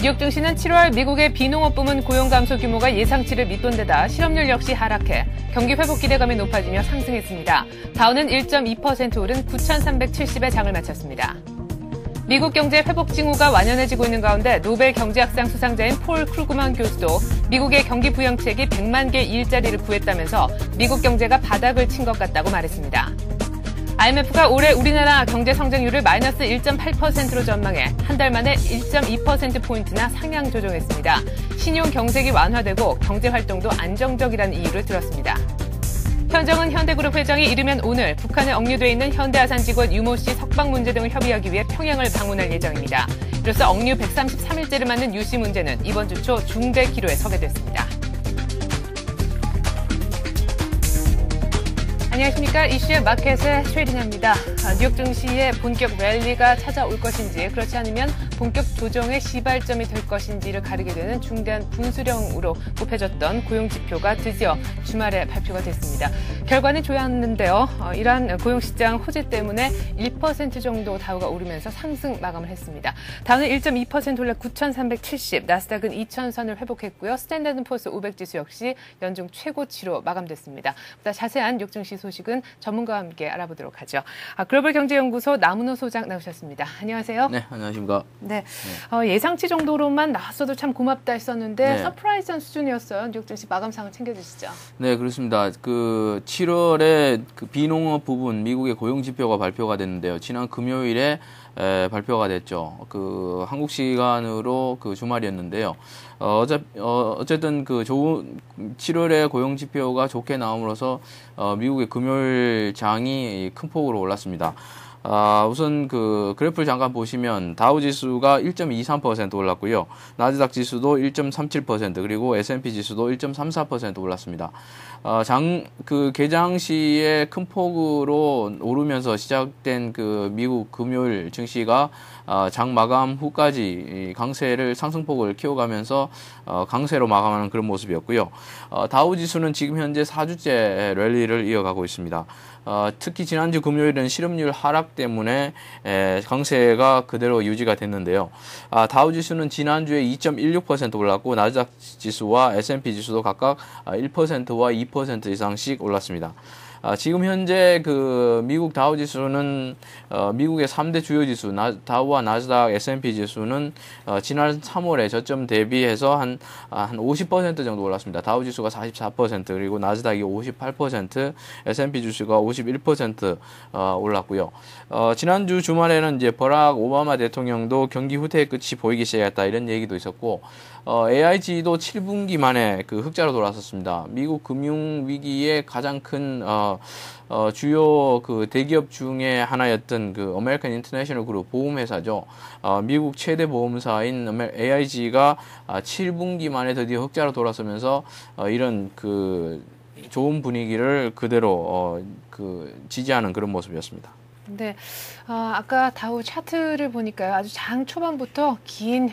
뉴욕 증시는 7월 미국의 비농업 부문 고용 감소 규모가 예상치를 밑돈 데다 실업률 역시 하락해 경기 회복 기대감이 높아지며 상승했습니다. 다우는 1.2% 오른 9,370에 장을 마쳤습니다. 미국 경제 회복 징후가 완연해지고 있는 가운데 노벨 경제학상 수상자인 폴 크루그만 교수도 미국의 경기 부양책이 100만 개 일자리를 구했다면서 미국 경제가 바닥을 친 것 같다고 말했습니다. IMF가 올해 우리나라 경제 성장률을 마이너스 1.8%로 전망해 한 달 만에 1.2%포인트나 상향 조정했습니다. 신용 경색이 완화되고 경제 활동도 안정적이라는 이유를 들었습니다. 현정은 현대그룹 회장이 이르면 오늘 북한에 억류돼 있는 현대아산 직원 유모 씨 석방 문제 등을 협의하기 위해 평양을 방문할 예정입니다. 이로써 억류 133일째를 맞는 유 씨 문제는 이번 주 초 중대 기로에 서게 됐습니다. 안녕하십니까. 이슈의 마켓의 최혜린입니다. 뉴욕 증시의 본격 랠리가 찾아올 것인지 그렇지 않으면 본격 조정의 시발점이 될 것인지를 가리게 되는 중대한 분수령으로 꼽혀졌던 고용지표가 드디어 주말에 발표가 됐습니다. 결과는 좋았는데요. 이러한 고용시장 호재 때문에 1% 정도 다우가 오르면서 상승 마감을 했습니다. 다우는 1.2% 올라 9,370, 나스닥은 2,000선을 회복했고요. 스탠다드포스 500지수 역시 연중 최고치로 마감됐습니다. 보다 자세한 뉴욕 증시 소식은 전문가와 함께 알아보도록 하죠. 글로벌 경제연구소 남은호 소장 나오셨습니다. 안녕하세요. 네, 안녕하십니까. 네, 예상치 정도로만 나왔어도 참 고맙다 했었는데 서프라이즈한 수준이었어요. 뉴욕 증시 마감상을 챙겨주시죠. 네, 그렇습니다. 7월에 비농업 부분 미국의 고용 지표가 발표가 됐는데요. 지난 금요일에 발표가 됐죠. 한국 시간으로 주말이었는데요. 어쨌든 좋은 7월에 고용 지표가 좋게 나옴으로써 미국의 금요일 장이 큰 폭으로 올랐습니다. 우선 그래프를 잠깐 보시면 다우 지수가 1.23% 올랐고요. 나스닥 지수도 1.37% 그리고 S&P 지수도 1.34% 올랐습니다. 개장 시에 큰 폭으로 오르면서 시작된 미국 금요일 증시가 장 마감 후까지 강세를 상승폭을 키워가면서 강세로 마감하는 그런 모습이었고요. 다우 지수는 지금 현재 4주째 랠리를 이어가고 있습니다. 특히 지난주 금요일은 실업률 하락 때문에 강세가 그대로 유지가 됐는데요. 다우 지수는 지난주에 2.16% 올랐고 나스닥 지수와 S&P 지수도 각각 1%와 2% 이상씩 올랐습니다. 지금 현재 미국 다우 지수는 미국의 3대 주요 지수 다우와 나스닥 S&P 지수는 지난 3월에 저점 대비해서 한 50% 정도 올랐습니다. 다우 지수가 44% 그리고 나스닥이 58% S&P 지수가 51% 올랐고요. 지난주 주말에는 이제 버락 오바마 대통령도 경기 후퇴의 끝이 보이기 시작했다 이런 얘기도 있었고 AIG도 7분기 만에 흑자로 돌아섰습니다. 미국 금융 위기의 가장 큰 주요 대기업 중에 하나였던 아메리칸 인터내셔널 그룹 보험회사죠. 미국 최대 보험사인 AIG가 7분기 만에 드디어 흑자로 돌아서면서 이런 좋은 분위기를 그대로 지지하는 그런 모습이었습니다. 네, 아까 다우 차트를 보니까요. 아주 장 초반부터 긴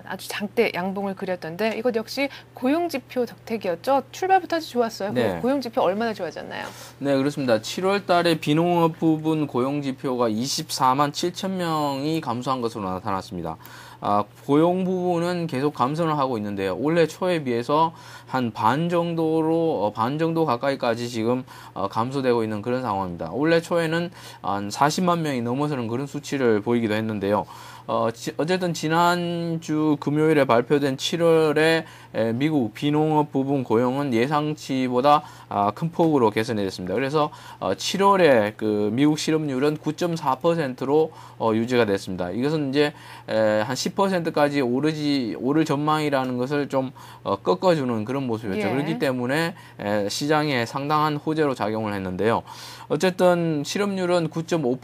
아주 장대 양봉을 그렸던데 이것 역시 고용지표 덕택이었죠. 출발부터 아주 좋았어요. 네. 고용지표 얼마나 좋아졌나요? 네, 그렇습니다. 7월 달에 비농업 부분 고용지표가 24만 7천 명이 감소한 것으로 나타났습니다. 고용 부분은 계속 감소를 하고 있는데요. 올해 초에 비해서 한 반 정도 가까이까지 지금 감소되고 있는 그런 상황입니다. 올해 초에는 한 40만 명이 넘어서는 그런 수치를 보이기도 했는데요. 어쨌든 지난주 금요일에 발표된 7월에 미국 비농업 부분 고용은 예상치보다 큰 폭으로 개선이 됐습니다. 그래서 7월에 미국 실업률은 9.4%로 유지가 됐습니다. 이것은 이제 한 10%까지 오를 전망이라는 것을 좀 꺾어주는 그런 모습이었죠. 그렇기 때문에 시장에 상당한 호재로 작용을 했는데요. 어쨌든 실업률은 9.5%,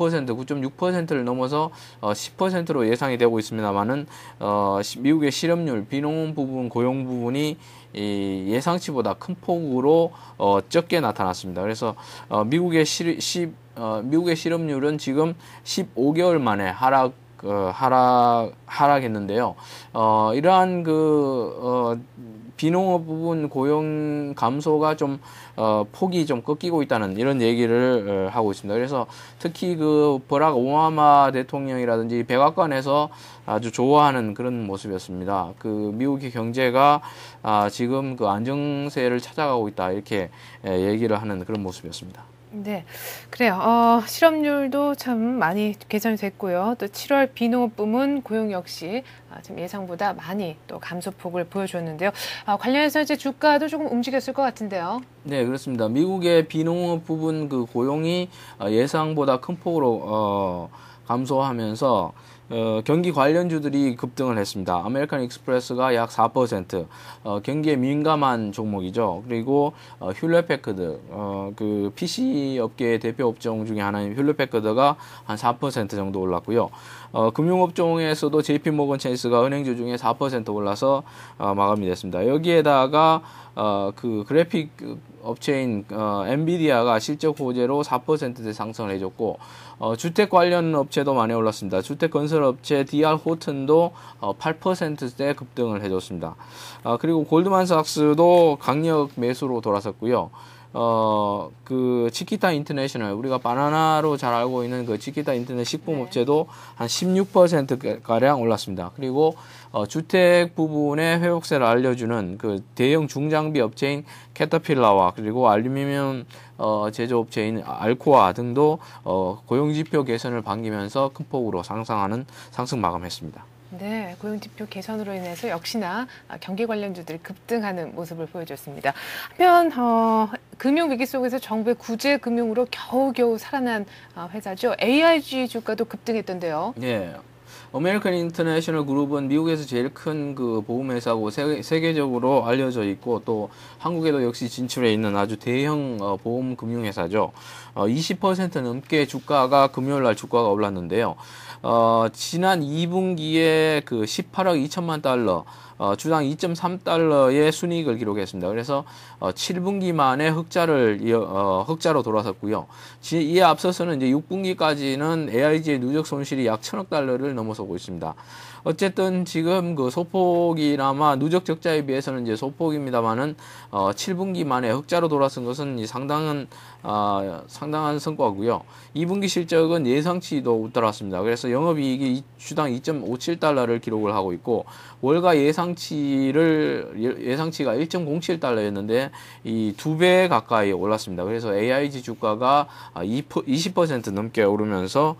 9.6%를 넘어서 10%로 예상이 되고 있습니다만은 미국의 실업률, 비농업 부분, 고용 부분이 예상치보다 큰 폭으로 적게 나타났습니다. 그래서 미국의 실업률은 지금 15개월 만에 하락했는데요. 이러한 비농업 부분 고용 감소가 좀 폭이 좀 꺾이고 있다는 이런 얘기를 하고 있습니다. 그래서 특히 버락 오바마 대통령이라든지 백악관에서 아주 좋아하는 그런 모습이었습니다. 미국의 경제가 지금 안정세를 찾아가고 있다 이렇게 얘기를 하는 그런 모습이었습니다. 네, 그래요. 실업률도 참 많이 개선이 됐고요. 또 7월 비농업 부문 고용 역시 지금 예상보다 많이 또 감소폭을 보여줬는데요. 관련해서 이제 주가도 조금 움직였을 것 같은데요. 네, 그렇습니다. 미국의 비농업 부분 고용이 예상보다 큰 폭으로 감소하면서 경기 관련주들이 급등을 했습니다. 아메리칸 익스프레스가 약 4%, 경기에 민감한 종목이죠. 그리고 휴렛패커드, PC 업계의 대표 업종 중에 하나인 휴렛패커드가 한 4% 정도 올랐고요. 금융업종에서도 JP모건 체이스가 은행주 중에 4% 올라서 마감이 됐습니다. 여기에다가 그래픽 업체인 엔비디아가 실적 호재로 4%대 상승을 해줬고, 주택 관련 업체도 많이 올랐습니다. 주택 건설 업체 DR 호튼도 8%대 급등을 해줬습니다. 그리고 골드만삭스도 강력 매수로 돌아섰고요. 치키타 인터내셔널, 우리가 바나나로 잘 알고 있는 치키타 인터넷 식품업체도 한 16%가량 올랐습니다. 그리고 주택 부분의 회복세를 알려주는 대형 중장비 업체인 캐터필라와 그리고 알루미늄 제조업체인 알코아 등도 고용지표 개선을 반기면서 큰 폭으로 상승 마감했습니다. 네, 고용지표 개선으로 인해서 역시나 경기 관련주들이 급등하는 모습을 보여줬습니다. 한편 금융위기 속에서 정부의 구제 금융으로 겨우겨우 살아난 회사죠. AIG 주가도 급등했던데요. 네. 아메리칸 인터내셔널 그룹은 미국에서 제일 큰 보험회사고 세계적으로 알려져 있고 또 한국에도 역시 진출해 있는 아주 대형 보험 금융회사죠. 20% 넘게 금요일 날 주가가 올랐는데요. 지난 2분기에 18억 2천만 달러, 주당 2.3달러의 순이익을 기록했습니다. 그래서 7분기 만에 흑자로 돌아섰고요. 이에 앞서서는 이제 6분기까지는 AIG의 누적 손실이 약 1,000억 달러를 넘어서고 있습니다. 어쨌든 지금 소폭이나마 누적 적자에 비해서는 이제 소폭입니다만은 7분기 만에 흑자로 돌아선 것은 상당한 성과고요. 2분기 실적은 예상치도 웃돌았습니다. 그래서 영업이익이 주당 2.57달러를 기록을 하고 있고 월가 예상치가 1.07달러였는데 이 2배 가까이 올랐습니다. 그래서 AIG 주가가 20% 넘게 오르면서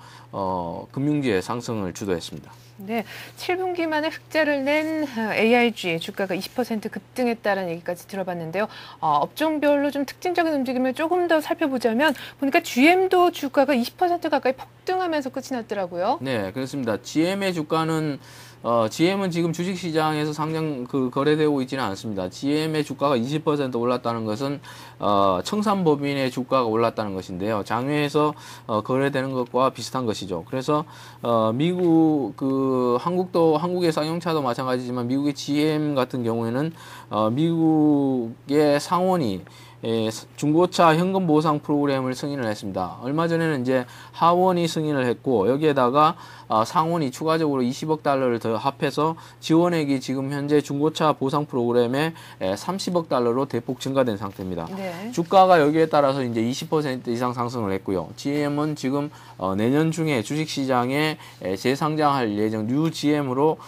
금융지의 상승을 주도했습니다. 네, 7분기 만에 흑자를 낸 AIG 주가가 20% 급등했다는 얘기까지 들어봤는데요. 업종별로 좀 특징적인 움직임을 조금 더 살펴보자면 보니까 GM도 주가가 20% 가까이 폭등하면서 끝이 났더라고요. 네, 그렇습니다. GM의 주가는 GM은 지금 주식시장에서 거래되고 있지는 않습니다. GM의 주가가 20% 올랐다는 것은 청산법인의 주가가 올랐다는 것인데요. 장외에서 거래되는 것과 비슷한 것이죠. 그래서 한국의 쌍용차도 마찬가지지만 미국의 GM 같은 경우에는 미국의 상원이 중고차 현금 보상 프로그램을 승인을 했습니다. 얼마 전에는 이제 하원이 승인을 했고 여기에다가 상원이 추가적으로 20억 달러를 더 합해서 지원액이 지금 현재 중고차 보상 프로그램에 30억 달러로 대폭 증가된 상태입니다. 네. 주가가 여기에 따라서 이제 20% 이상 상승을 했고요. GM은 지금 내년 중에 주식시장에 재상장할 예정, 뉴 GM으로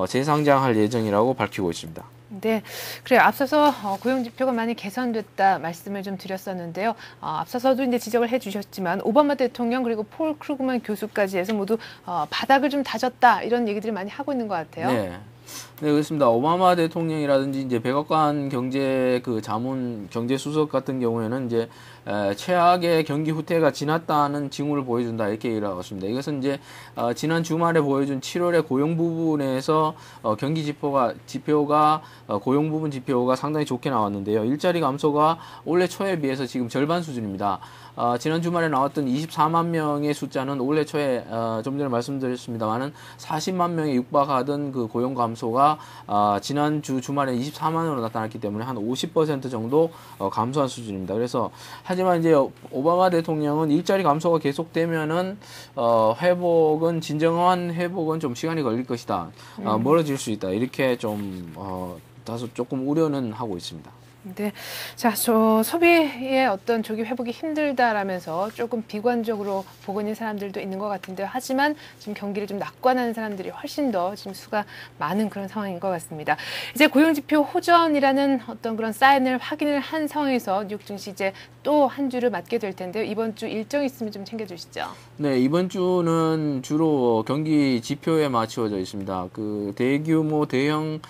재상장할 예정이라고 밝히고 있습니다. 네, 그래요. 앞서서 고용지표가 많이 개선됐다 말씀을 좀 드렸었는데요. 앞서서도 이제 지적을 해주셨지만 오바마 대통령 그리고 폴 크루그만 교수까지 해서 모두 바닥을 좀 다졌다 이런 얘기들을 많이 하고 있는 것 같아요. 네. 네, 그렇습니다. 오바마 대통령이라든지 이제 백악관 경제 수석 같은 경우에는 이제 최악의 경기 후퇴가 지났다는 징후를 보여준다 이렇게 얘기를 하고 있습니다. 이것은 이제 지난 주말에 보여준 7월의 고용 부분에서 경기 고용 부분 지표가 상당히 좋게 나왔는데요. 일자리 감소가 올해 초에 비해서 지금 절반 수준입니다. 지난 주말에 나왔던 24만 명의 숫자는 올해 초에 좀 전에 말씀드렸습니다만은 40만 명에 육박하던 그 고용 감소가 지난주 주말에 24만으로 나타났기 때문에 한 50% 정도 감소한 수준입니다. 그래서 하지만 이제 오바마 대통령은 일자리 감소가 계속되면은 회복은 진정한 회복은 좀 시간이 걸릴 것이다. 멀어질 수 있다. 이렇게 좀 다소 조금 우려는 하고 있습니다. 네, 자, 소비의 어떤 조기 회복이 힘들다라면서 조금 비관적으로 보고 있는 사람들도 있는 것 같은데요. 하지만 지금 경기를 좀 낙관하는 사람들이 훨씬 더 지금 수가 많은 그런 상황인 것 같습니다. 이제 고용지표 호전이라는 어떤 그런 사인을 확인을 한 상황에서 뉴욕 증시 이제 또 한 주를 맞게 될 텐데요. 이번 주 일정 있으면 좀 챙겨주시죠. 네, 이번 주는 주로 경기 지표에 맞추어져 있습니다. 그 대규모 대형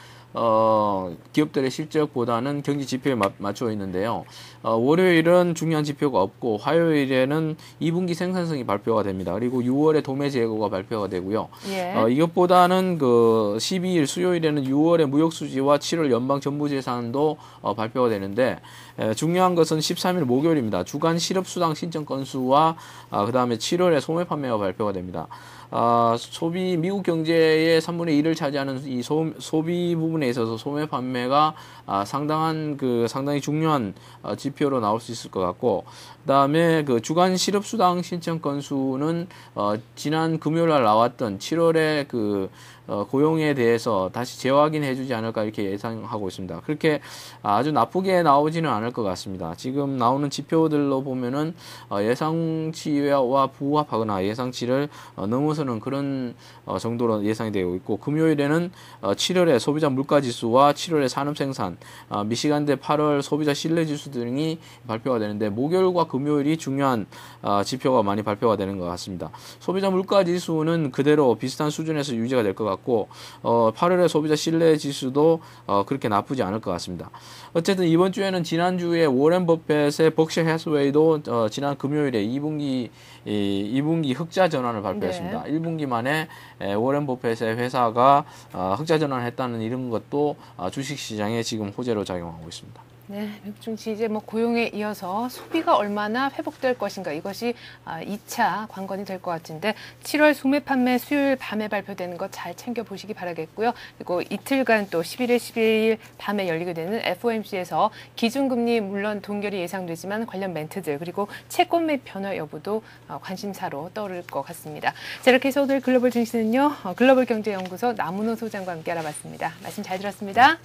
기업들의 실적보다는 경기 지표에 맞추어 있는데요. 월요일은 중요한 지표가 없고 화요일에는 2분기 생산성이 발표가 됩니다. 그리고 6월에 도매 재고가 발표가 되고요. 예. 이것보다는 그 12일 수요일에는 6월의 무역 수지와 7월 연방 정부 예산도 발표가 되는데 중요한 것은 13일 목요일입니다. 주간 실업수당 신청 건수와 그다음에 7월에 소매 판매가 발표가 됩니다. 미국 경제의 3분의 1을 차지하는 이 소비 부분에 있어서 소매 판매가 상당히 중요한 지표로 나올 수 있을 것 같고, 그다음에 그 주간 실업수당 신청 건수는 지난 금요일 날 나왔던 7월에 그 고용에 대해서 다시 재확인해주지 않을까 이렇게 예상하고 있습니다. 그렇게 아주 나쁘게 나오지는 않을 것 같습니다. 지금 나오는 지표들로 보면은 예상치와 부합하거나 예상치를 넘어서는 그런 정도로 예상이 되고 있고, 금요일에는 7월에 소비자 물가지수와 7월의 산업생산, 미시간대 8월 소비자 신뢰지수 등이 발표가 되는데 목요일과 금요일이 중요한 지표가 많이 발표가 되는 것 같습니다. 소비자 물가지수는 그대로 비슷한 수준에서 유지가 될 것 같고 8월의 소비자 신뢰지수도 그렇게 나쁘지 않을 것 같습니다. 어쨌든 이번 주에는 지난주에 워렌 버핏의 벅셔 해스웨이도 지난 금요일에 2분기 흑자 전환을 발표했습니다. 네. 1분기 만에 워렌 버핏의 회사가 흑자 전환을 했다는 이런 것도 주식시장에 지금 호재로 작용하고 있습니다. 네, 미국 증시 이제 뭐 고용에 이어서 소비가 얼마나 회복될 것인가 이것이 2차 관건이 될 것 같은데 7월 소매 판매 수요일 밤에 발표되는 거 잘 챙겨보시기 바라겠고요. 그리고 이틀간 또 11일, 12일 밤에 열리게 되는 FOMC에서 기준금리 물론 동결이 예상되지만 관련 멘트들 그리고 채권 매 변화 여부도 관심사로 떠오를 것 같습니다. 자, 이렇게 해서 오늘 글로벌 증시는요. 글로벌 경제연구소 남은호 소장과 함께 알아봤습니다. 말씀 잘 들었습니다.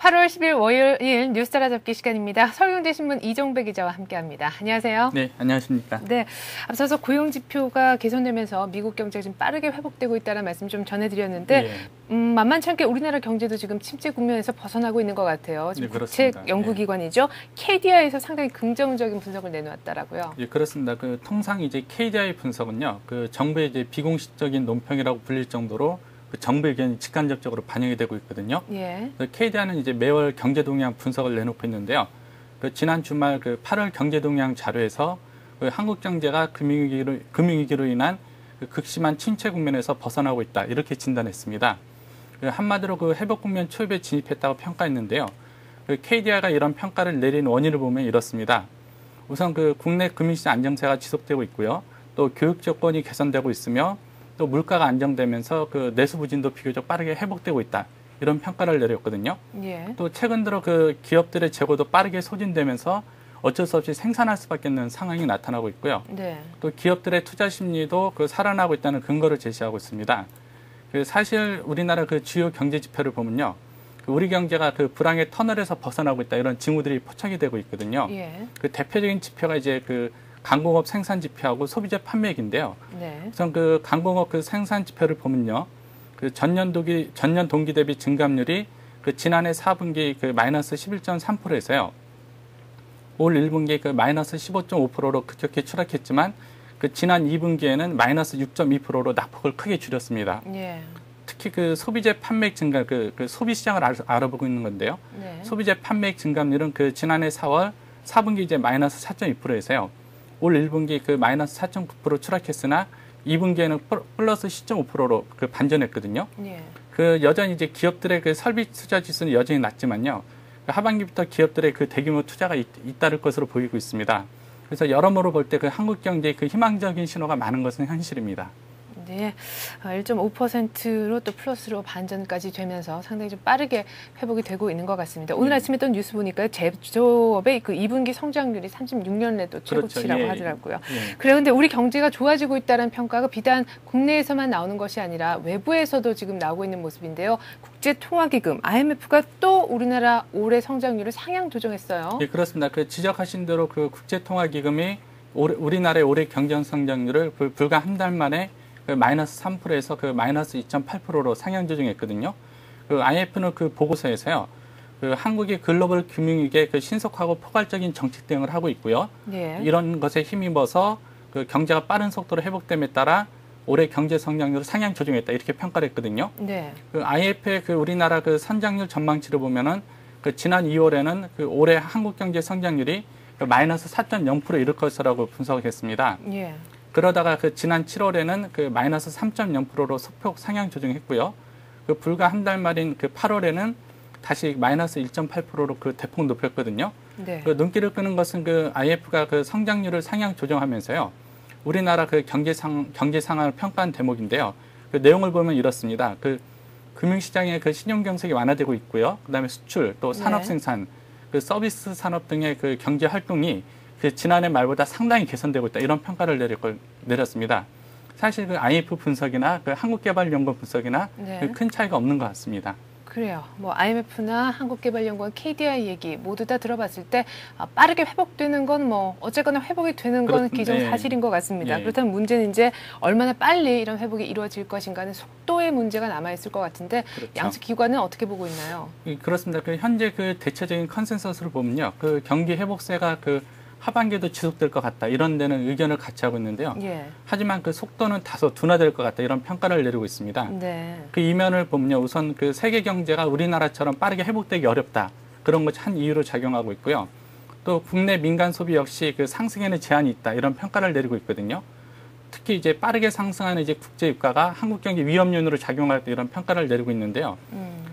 (8월 10일) 월요일 뉴스 따라잡기 시간입니다. 서울경제신문 이종배 기자와 함께합니다. 안녕하세요. 네, 안녕하십니까. 네, 앞서서 고용 지표가 개선되면서 미국 경제가 좀 빠르게 회복되고 있다는 말씀 좀 전해드렸는데 만만치 않게 우리나라 경제도 지금 침체 국면에서 벗어나고 있는 것 같아요. 지금 네, 국책 연구기관이죠. KDI에서 상당히 긍정적인 분석을 내놓았더라고요. 예, 그렇습니다. 통상 이제 KDI 분석은요, 정부의 이제 비공식적인 논평이라고 불릴 정도로 정부 의견이 직간접적으로 반영이 되고 있거든요. 예. KDI는 이제 매월 경제 동향 분석을 내놓고 있는데요. 지난 주말 8월 경제 동향 자료에서 한국 경제가 금융위기로 인한 극심한 침체 국면에서 벗어나고 있다 이렇게 진단했습니다. 한마디로 회복 국면 초입에 진입했다고 평가했는데요. KDI가 이런 평가를 내린 원인을 보면 이렇습니다. 우선 국내 금융시장 안정세가 지속되고 있고요. 또 교육 조건이 개선되고 있으며 또 물가가 안정되면서 그 내수 부진도 비교적 빠르게 회복되고 있다. 이런 평가를 내렸거든요. 예. 또 최근 들어 그 기업들의 재고도 빠르게 소진되면서 어쩔 수 없이 생산할 수밖에 없는 상황이 나타나고 있고요. 네. 또 기업들의 투자 심리도 그 살아나고 있다는 근거를 제시하고 있습니다. 그 사실 우리나라 그 주요 경제 지표를 보면요. 우리 경제가 그 불황의 터널에서 벗어나고 있다 이런 징후들이 포착이 되고 있거든요. 예. 그 대표적인 지표가 이제 그 강공업 생산 지표하고 소비재 판매액인데요. 네. 우선 그 강공업 그 생산 지표를 보면요. 그 전년 동기 대비 증감률이 그 지난해 4분기 그 마이너스 11.3%에서요. 올 1분기 그 마이너스 15.5%로 급격히 추락했지만 그 지난 2분기에는 마이너스 6.2%로 낙폭을 크게 줄였습니다. 예. 특히 그 소비재 판매액 증가, 그 소비 시장을 알아보고 있는 건데요. 네. 소비재 판매액 증감률은 그 지난해 4분기 이제 마이너스 4.2%에서요. 올 1분기 그 마이너스 4.9% 추락했으나 2분기에는 플러스 10.5%로 그 반전했거든요. 예. 그 여전히 이제 기업들의 그 설비 투자 지수는 여전히 낮지만요. 하반기부터 기업들의 그 대규모 투자가 잇따를 것으로 보이고 있습니다. 그래서 여러모로 볼 때 그 한국 경제의 그 희망적인 신호가 많은 것은 현실입니다. 네, 1.5%로 또 플러스로 반전까지 되면서 상당히 좀 빠르게 회복이 되고 있는 것 같습니다. 오늘 아침에 또 뉴스 보니까 제조업의 그 2분기 성장률이 36년 내 또 최고치라고 그렇죠. 예. 하더라고요. 예. 그래요. 근데 우리 경제가 좋아지고 있다는 평가가 비단 국내에서만 나오는 것이 아니라 외부에서도 지금 나오고 있는 모습인데요. 국제통화기금 IMF가 또 우리나라 올해 성장률을 상향 조정했어요. 예, 그렇습니다. 그 지적하신 대로 그 국제통화기금이 우리나라의 올해 경제 성장률을 불과 한 달 만에 그 마이너스 3%에서 그 마이너스 2.8%로 상향 조정했거든요. 그 IMF는 그 보고서에서요. 그 한국이 글로벌 금융위기에 그 신속하고 포괄적인 정책 대응을 하고 있고요. 네. 이런 것에 힘입어서 그 경제가 빠른 속도로 회복됨에 따라 올해 경제 성장률을 상향 조정했다 이렇게 평가를 했거든요. 네. 그 IMF의 그 우리나라 그 성장률 전망치를 보면은 그 지난 2월에는 그 올해 한국 경제 성장률이 그 마이너스 4.0% 이를 것이라고 분석했습니다. 예. 그러다가 그 지난 7월에는 그 마이너스 3.0%로 소폭 상향 조정했고요. 그 불과 한 달 말인 그 8월에는 다시 마이너스 1.8%로 그 대폭 높였거든요. 네. 그 눈길을 끄는 것은 그 IMF가 그 성장률을 상향 조정하면서요. 우리나라 그 경제 상황을 평가한 대목인데요. 그 내용을 보면 이렇습니다. 그 금융시장의 그 신용 경색이 완화되고 있고요. 그다음에 수출, 또 산업 생산, 그 서비스 산업 등의 그 경제 활동이 그 지난해 말보다 상당히 개선되고 있다 이런 평가를 내렸습니다. 사실 그 IMF 분석이나 그 한국개발연구원 분석이나 그 큰 차이가 없는 것 같습니다. 그래요. 뭐 IMF나 한국개발연구원 KDI 얘기 모두 다 들어봤을 때 빠르게 회복되는 건 뭐 어쨌거나 회복이 되는 건 기정사실인 것 같습니다. 그렇다면 문제는 이제 얼마나 빨리 이런 회복이 이루어질 것인가는 속도의 문제가 남아있을 것 같은데 양측 기관은 어떻게 보고 있나요? 그렇습니다. 그 현재 그 대체적인 컨센서스를 보면요. 그 경기 회복세가 그 하반기에도 지속될 것 같다. 이런 데는 의견을 같이 하고 있는데요. 예. 하지만 그 속도는 다소 둔화될 것 같다. 이런 평가를 내리고 있습니다. 네. 그 이면을 보면요. 우선 그 세계 경제가 우리나라처럼 빠르게 회복되기 어렵다. 그런 것이 한 이유로 작용하고 있고요. 또 국내 민간 소비 역시 그 상승에는 제한이 있다. 이런 평가를 내리고 있거든요. 특히 이제 빠르게 상승하는 이제 국제 유가가 한국 경제 위험 요인으로 작용할 때 이런 평가를 내리고 있는데요.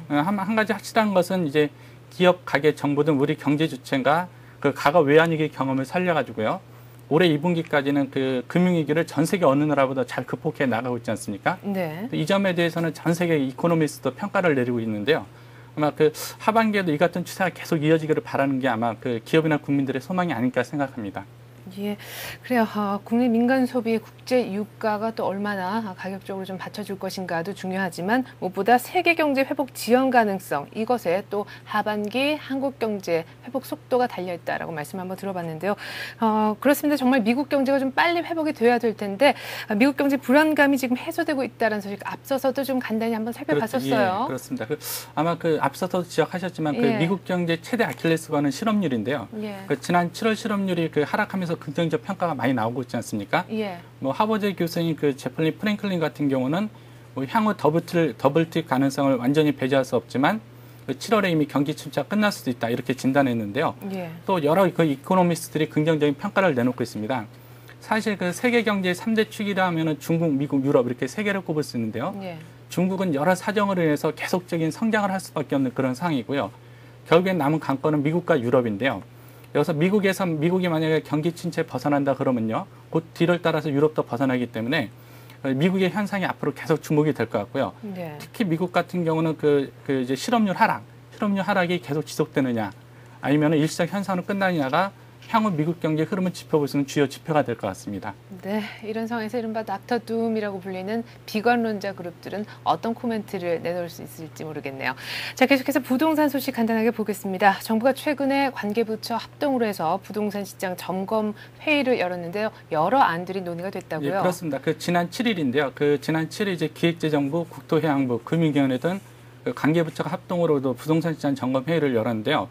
한 가지 확실한 것은 이제 기업, 가계, 정부 등 우리 경제 주체가 그 과거 외환위기 경험을 살려가지고요. 올해 2분기까지는 그 금융위기를 전 세계 어느 나라보다 잘 극복해 나가고 있지 않습니까? 네. 이 점에 대해서는 전 세계 이코노미스트도 평가를 내리고 있는데요. 아마 그 하반기에도 이 같은 추세가 계속 이어지기를 바라는 게 아마 그 기업이나 국민들의 소망이 아닐까 생각합니다. 예, 그래요. 국내 민간 소비의 국제 유가가 또 얼마나 가격적으로 좀 받쳐줄 것인가도 중요하지만 무엇보다 세계 경제 회복 지연 가능성 이것에 또 하반기 한국 경제 회복 속도가 달려 있다라고 말씀 한번 들어봤는데요. 그렇습니다. 정말 미국 경제가 좀 빨리 회복이 돼야 될 텐데 미국 경제 불안감이 지금 해소되고 있다는 소식 앞서서도 좀 간단히 한번 살펴봤었어요. 예, 그렇습니다. 아마 그 앞서서 지적하셨지만 그 미국 경제 최대 아킬레스건은 실업률인데요. 그 지난 7월 실업률이 그 하락하면서 긍정적 평가가 많이 나오고 있지 않습니까? 뭐 하버드 교수인 그 제플린 프랭클린 같은 경우는 뭐 향후 더블틱 가능성을 완전히 배제할 수 없지만 그 7월에 이미 경기 침체가 끝날 수도 있다 이렇게 진단했는데요. 또 여러 그 이코노미스트들이 긍정적인 평가를 내놓고 있습니다. 사실 그 세계 경제의 3대 축이라 하면은 중국, 미국, 유럽 이렇게 세 개를 꼽을 수 있는데요. 중국은 여러 사정으로 인해서 계속적인 성장을 할 수밖에 없는 그런 상황이고요. 결국엔 남은 관건은 미국과 유럽인데요. 여기서 미국이 만약에 경기 침체 벗어난다 그러면요, 곧 뒤를 따라서 유럽도 벗어나기 때문에 미국의 현상이 앞으로 계속 주목이 될 것 같고요. 네. 특히 미국 같은 경우는 이제 실업률 하락이 계속 지속되느냐, 아니면 일시적 현상으로 끝나느냐가 향후 미국 경제 흐름을 짚어볼 수 있는 주요 지표가 될 것 같습니다. 네, 이런 상황에서 이른바 닥터 둠이라고 불리는 비관론자 그룹들은 어떤 코멘트를 내놓을 수 있을지 모르겠네요. 자, 계속해서 부동산 소식 간단하게 보겠습니다. 정부가 최근에 관계부처 합동으로 해서 부동산 시장 점검 회의를 열었는데요. 여러 안들이 논의가 됐다고요? 예, 그렇습니다. 지난 7일인데요. 지난 7일 이제 기획재정부, 국토해양부, 금융위원회 등 관계부처가 합동으로도 부동산 시장 점검 회의를 열었는데요.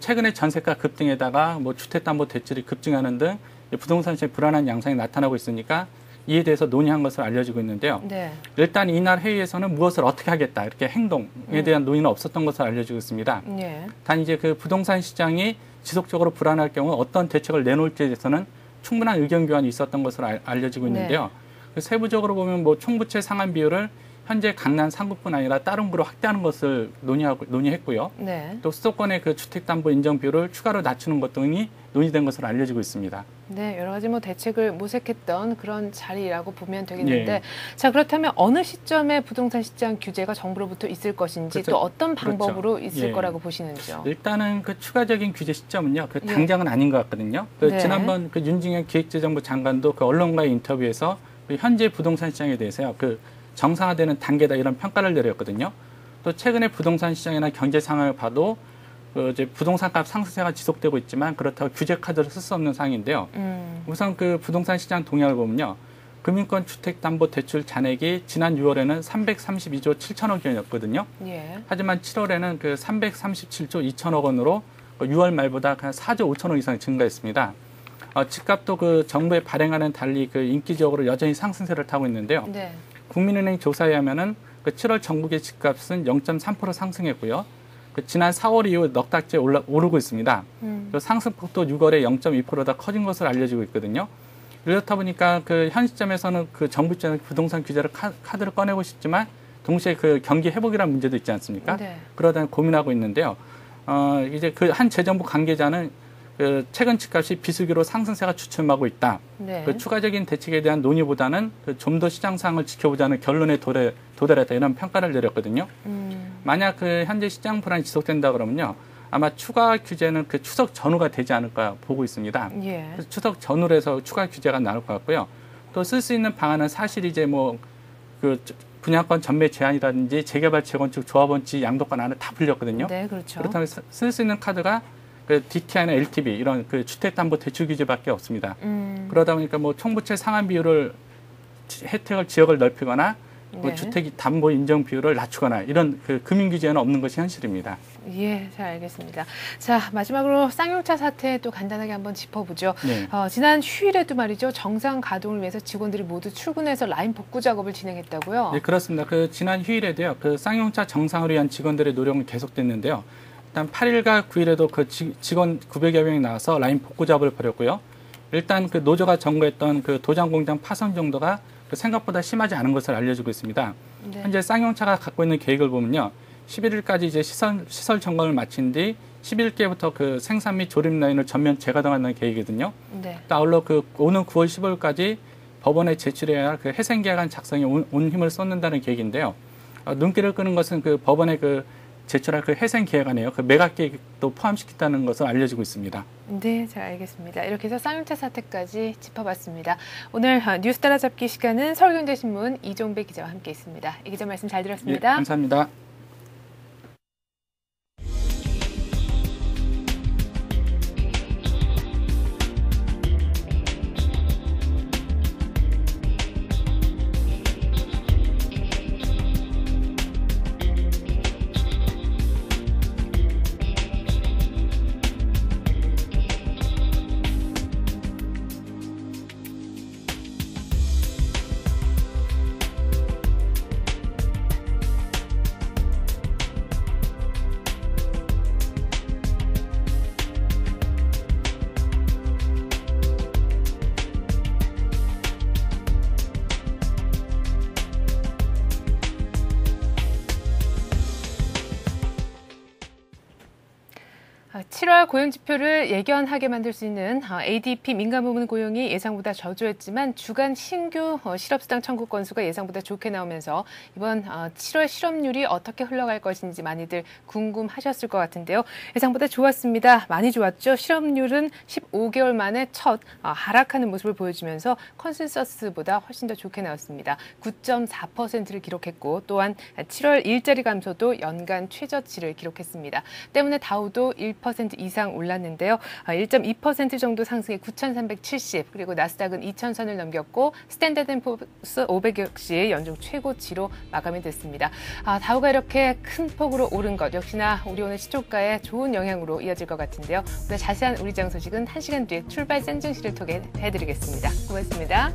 최근에 전세가 급등에다가 주택담보대출이 급증하는 등 부동산 시장에 불안한 양상이 나타나고 있으니까 이에 대해서 논의한 것으로 알려지고 있는데요. 네. 일단 이날 회의에서는 무엇을 어떻게 하겠다, 이렇게 행동에 대한 논의는 없었던 것으로 알려지고 있습니다. 네. 단 이제 부동산 시장이 지속적으로 불안할 경우 어떤 대책을 내놓을지에 대해서는 충분한 의견 교환이 있었던 것으로 알려지고 있는데요. 네. 세부적으로 보면 총부채 상환 비율을 현재 강남 3구뿐 아니라 다른 구로 확대하는 것을 논의했고요. 네. 또 수도권의 주택담보 인정 비율을 추가로 낮추는 것 등이 논의된 것으로 알려지고 있습니다. 네, 여러 가지 대책을 모색했던 그런 자리라고 보면 되겠는데, 네. 자, 그렇다면 어느 시점에 부동산 시장 규제가 정부로부터 있을 것인지, 또 어떤 방법으로 있을 거라고 보시는지요? 일단은 추가적인 규제 시점은요, 당장은 아닌 것 같거든요. 네. 지난번 윤중현 기획재정부 장관도 언론과의 인터뷰에서 현재 부동산 시장에 대해서요, 정상화되는 단계다, 이런 평가를 내렸거든요. 또 최근에 부동산 시장이나 경제 상황을 봐도 이제 부동산값 상승세가 지속되고 있지만 그렇다고 규제 카드를 쓸 수 없는 상황인데요. 우선 부동산 시장 동향을 보면요, 금융권 주택담보대출 잔액이 지난 6월에는 332조 7천억 원이었거든요. 예. 하지만 7월에는 337조 2천억 원으로 6월 말보다 한 4조 5천억 이상 증가했습니다. 집값도 정부의 발행과는 달리 인기적으로 여전히 상승세를 타고 있는데요. 네. 국민은행 조사에 하면은 7월 전국의 집값은 0.3% 상승했고요. 지난 4월 이후 넉 달째 오르고 있습니다. 상승폭도 6월에 0.2%다 커진 것으로 알려지고 있거든요. 이렇다 보니까 현 시점에서는 정부 입장에서 부동산 규제를 카드를 꺼내고 싶지만 동시에 경기 회복이라는 문제도 있지 않습니까? 네. 그러다 고민하고 있는데요. 이제 한 재정부 관계자는 최근 집값이 비수기로 상승세가 주춤하고 있다. 네. 추가적인 대책에 대한 논의보다는 좀 더 시장 상황을 지켜보자는 결론에 도달했다, 이런 평가를 내렸거든요. 만약 현재 시장 불안이 지속된다 그러면요, 아마 추가 규제는 추석 전후가 되지 않을까 보고 있습니다. 예. 추석 전후로 해서 추가 규제가 나올 것 같고요. 또 쓸 수 있는 방안은 사실 이제 분양권 전매 제한이라든지 재개발 재건축 조합원지 양도권 안에 다 풀렸거든요. 네, 그렇죠. 그렇다면 쓸 수 있는 카드가 DTI나 LTV 이런 주택담보대출 규제밖에 없습니다. 그러다 보니까 총부채 상환 비율을 혜택을 지역을 넓히거나 네. 주택 담보 인정 비율을 낮추거나 이런 금융 규제는 없는 것이 현실입니다. 예, 잘 알겠습니다. 자, 마지막으로 쌍용차 사태 또 간단하게 한번 짚어보죠. 네. 지난 휴일에도 말이죠, 정상 가동을 위해서 직원들이 모두 출근해서 라인 복구 작업을 진행했다고요? 네, 그렇습니다. 지난 휴일에도요, 쌍용차 정상을 위한 직원들의 노력은 계속됐는데요. 일단 8일과 9일에도 직원 900여 명이 나와서 라인 복구 작업을 벌였고요. 일단 노조가 점거했던 도장 공장 파손 정도가 생각보다 심하지 않은 것을 알려주고 있습니다. 네. 현재 쌍용차가 갖고 있는 계획을 보면요, 11일까지 이제 시설 점검을 마친 뒤 11일께부터 생산 및 조립 라인을 전면 재가동하는 계획이거든요. 네. 또 아울러 오는 9월 15일까지 법원에 제출해야 할 해생계약안 작성에 온 힘을 쏟는다는 계획인데요. 눈길을 끄는 것은 법원에 제출할 해생계약안이에요. 매각 계획도 포함시켰다는 것을 알려지고 있습니다. 네, 잘 알겠습니다. 이렇게 해서 쌍용차 사태까지 짚어봤습니다. 오늘 뉴스 따라잡기 시간은 서울경제신문 이종배 기자와 함께 있습니다. 이 기자 말씀 잘 들었습니다. 예, 감사합니다. 7월 고용 지표를 예견하게 만들 수 있는 ADP 민간 부문 고용이 예상보다 저조했지만 주간 신규 실업수당 청구 건수가 예상보다 좋게 나오면서 이번 7월 실업률이 어떻게 흘러갈 것인지 많이들 궁금하셨을 것 같은데요. 예상보다 좋았습니다. 많이 좋았죠. 실업률은 15개월 만에 첫 하락하는 모습을 보여주면서 컨센서스보다 훨씬 더 좋게 나왔습니다. 9.4%를 기록했고 또한 7월 일자리 감소도 연간 최저치를 기록했습니다. 때문에 다우도 1% 이상 올랐는데요. 1.2% 정도 상승해 9,370, 그리고 나스닥은 2,000선을 넘겼고 스탠다드 & 포어스 500 역시 연중 최고치로 마감이 됐습니다. 다우가 이렇게 큰 폭으로 오른 것 역시나 우리 오늘 시초가에 좋은 영향으로 이어질 것 같은데요. 오늘 자세한 우리 장 소식은 1시간 뒤에 출발 센 증시를 통해 해드리겠습니다. 고맙습니다.